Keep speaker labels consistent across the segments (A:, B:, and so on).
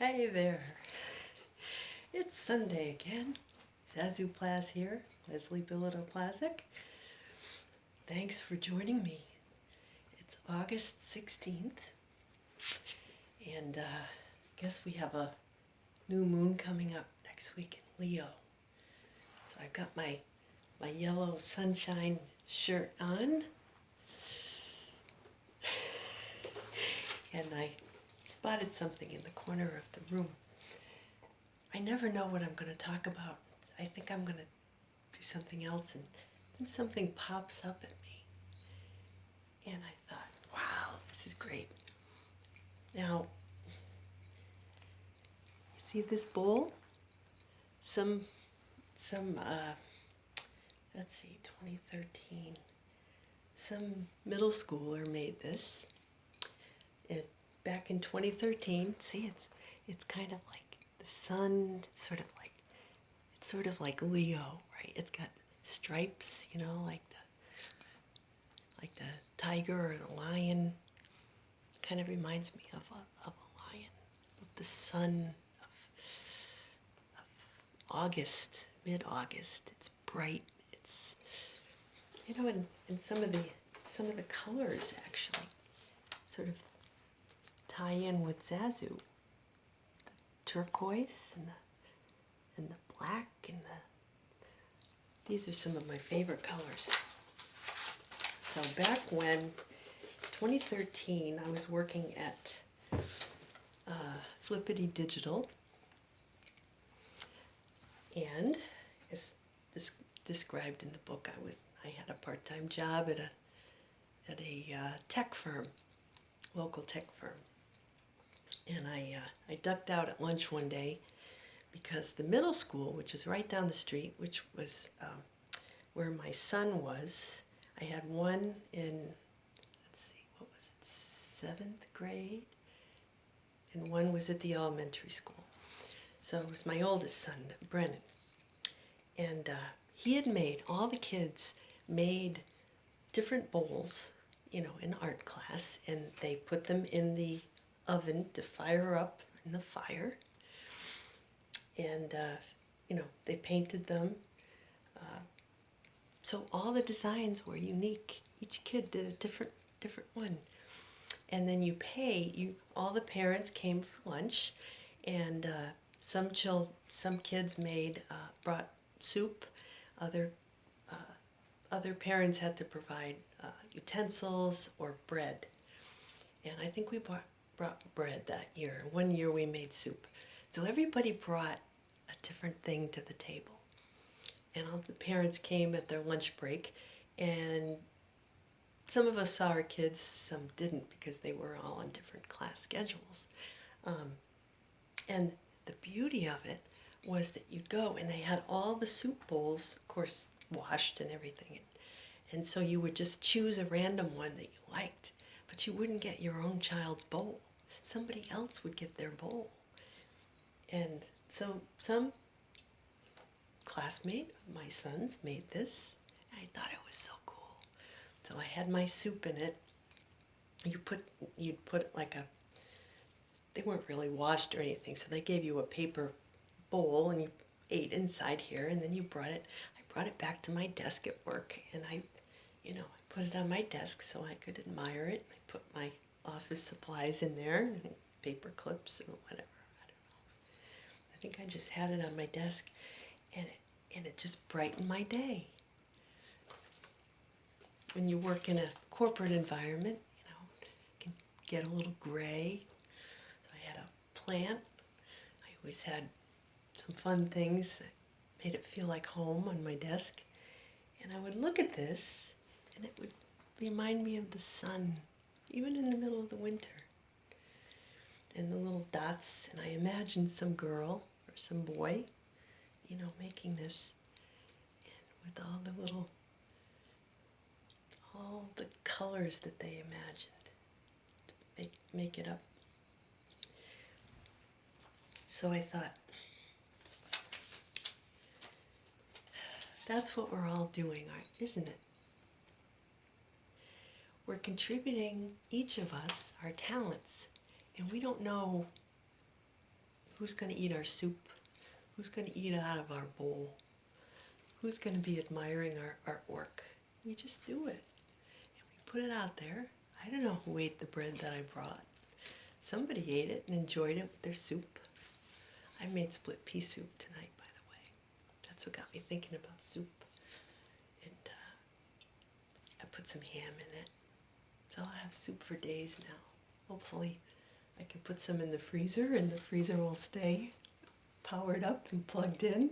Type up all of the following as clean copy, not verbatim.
A: Hey there. It's Sunday again. Zazoo Plazz here, Leslie Plazic. Thanks for joining me. It's August 16th, and guess we have a new moon coming up next week in Leo. So I've got my yellow sunshine shirt on, and I spotted something in the corner of the room. I never know what I'm going to talk about. I think I'm going to do something else, and then something pops up at me. And I thought, wow, this is great. Now, see this bowl? Let's see, 2013. Some middle schooler made this. And back in 2013, see, it's kind of like the sun, it's sort of like Leo, right? It's got stripes, like the tiger or the lion. Kind of reminds me of a lion, of the sun of August, mid-August. It's bright. It's and some of the colors actually sort of tie in with Zazoo. The turquoise and the black these are some of my favorite colors. So back when 2013, I was working at Flippity Digital, and as described in the book, I had a part-time job at a tech firm, local tech firm, and I ducked out at lunch one day because the middle school, which is right down the street, which was where my son was, I had one in, let's see, what was it, 7th grade, and one was at the elementary school. So it was my oldest son, Brennan, and all the kids made different bowls, in art class, and they put them in the oven to fire up in the fire, and they painted them. So all the designs were unique. Each kid did a different one. And then all the parents came for lunch, and some kids brought soup. Other parents had to provide utensils or bread. And I think we brought bread that year. One year we made soup. So everybody brought a different thing to the table. And all the parents came at their lunch break, and some of us saw our kids, some didn't, because they were all on different class schedules. And the beauty of it was that you'd go, and they had all the soup bowls, of course, washed and everything. And so you would just choose a random one that you liked, but you wouldn't get your own child's bowl. Somebody else would get their bowl. And so some classmate of my son's made this. I thought it was so cool. So I had my soup in it. You'd put like they weren't really washed or anything, so they gave you a paper bowl and you ate inside here, and then I brought it back to my desk at work, and I put it on my desk so I could admire it. I put my office supplies in there, paper clips or whatever. I don't know. I think I just had it on my desk, and it just brightened my day. When you work in a corporate environment, it can get a little gray. So I had a plant. I always had some fun things that made it feel like home on my desk. And I would look at this, and it would remind me of the sun, even in the middle of the winter. And the little dots, and I imagined some girl or some boy, making this, and with all the colors that they imagined to make it up. So I thought, that's what we're all doing, isn't it? We're contributing, each of us, our talents, and we don't know Who's going to eat our soup? Who's going to eat out of our bowl? Who's going to be admiring our artwork? We just do it. And we put it out there. I don't know who ate the bread that I brought. Somebody ate it and enjoyed it with their soup. I made split pea soup tonight, by the way. That's what got me thinking about soup. And I put some ham in it. So I'll have soup for days now. Hopefully I can put some in the freezer and the freezer will stay powered up and plugged in.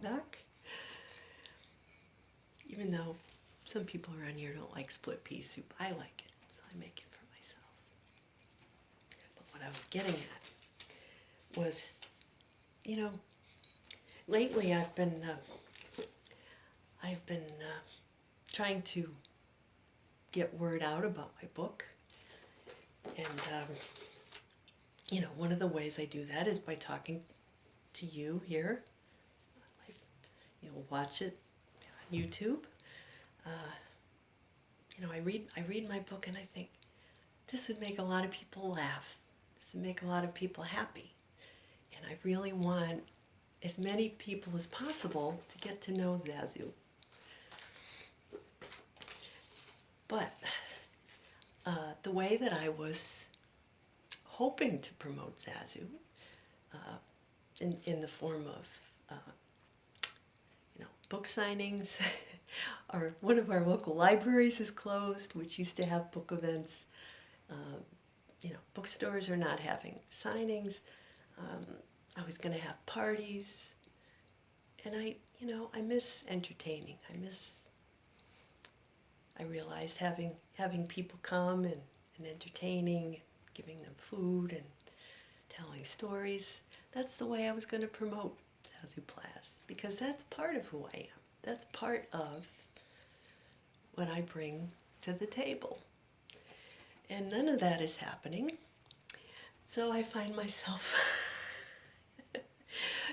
A: Knock. Even though some people around here don't like split pea soup, I like it, so I make it for myself. But what I was getting at was, you know, lately I've been trying to get word out about my book, and you know, one of the ways I do that is by talking to you here. You'll watch it on YouTube. You know, I read my book and I think this would make a lot of people laugh. This would make a lot of people happy, and I really want as many people as possible to get to know Zazoo. But the way that I was hoping to promote Zazoo, in the form of you know, book signings, one of our local libraries is closed, which used to have book events. You know, bookstores are not having signings. I was going to have parties, and you know, I miss entertaining. I realized having people come and entertaining, giving them food and telling stories. That's the way I was going to promote Zazoo Plazz, because that's part of who I am. That's part of what I bring to the table. And none of that is happening. So I find myself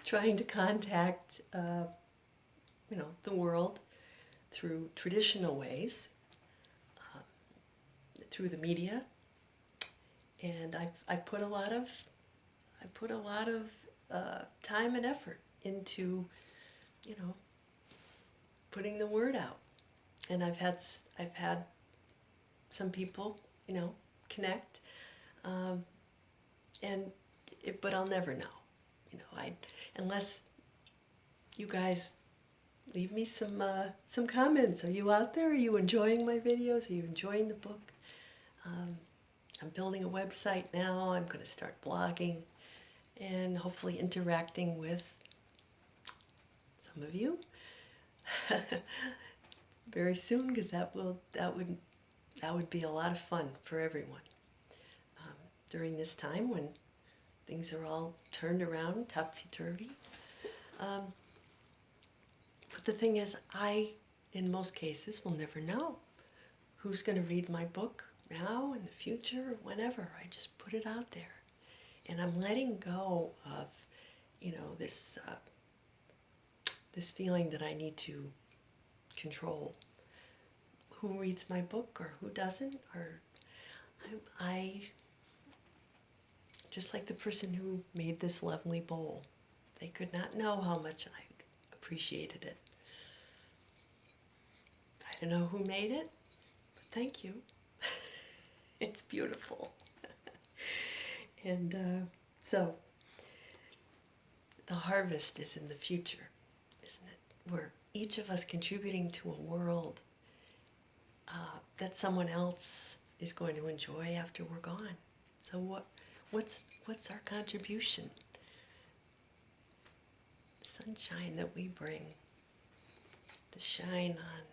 A: trying to contact you know, the world through traditional ways, through the media, and I put a lot of time and effort into, you know, putting the word out, and I've had some people, you know, connect, but I'll never know, you know, unless you guys leave me some comments. Are you out there? Are you enjoying my videos? Are you enjoying the book? I'm building a website now. I'm going to start blogging and hopefully interacting with some of you very soon, because that would be a lot of fun for everyone during this time when things are all turned around topsy-turvy. But the thing is, in most cases, will never know who's going to read my book now, in the future, whenever. I just put it out there. And I'm letting go of, you know, this feeling that I need to control who reads my book or who doesn't. Or I just like the person who made this lovely bowl. They could not know how much I appreciated it. I don't know who made it, but thank you. It's beautiful. And so the harvest is in the future, isn't it? We're each of us contributing to a world that someone else is going to enjoy after we're gone. So what's our contribution? The sunshine that we bring to shine on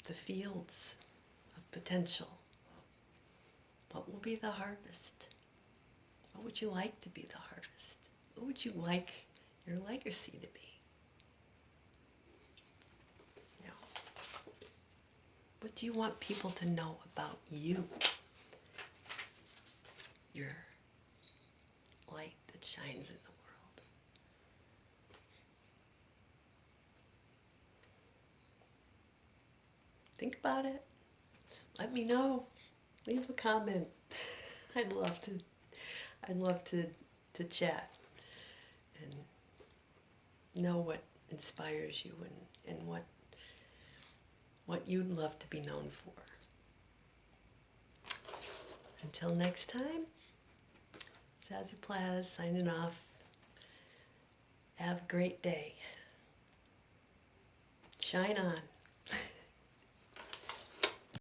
A: the fields of potential. What will be the harvest? What would you like to be the harvest? What would you like your legacy to be? You know, what do you want people to know about you? Your light that shines in the world. Think about it. Let me know. Leave a comment. I'd love to I'd love to chat and know what inspires you and what you'd love to be known for. Until next time, Zazoo Plazz signing off. Have a great day. Shine on.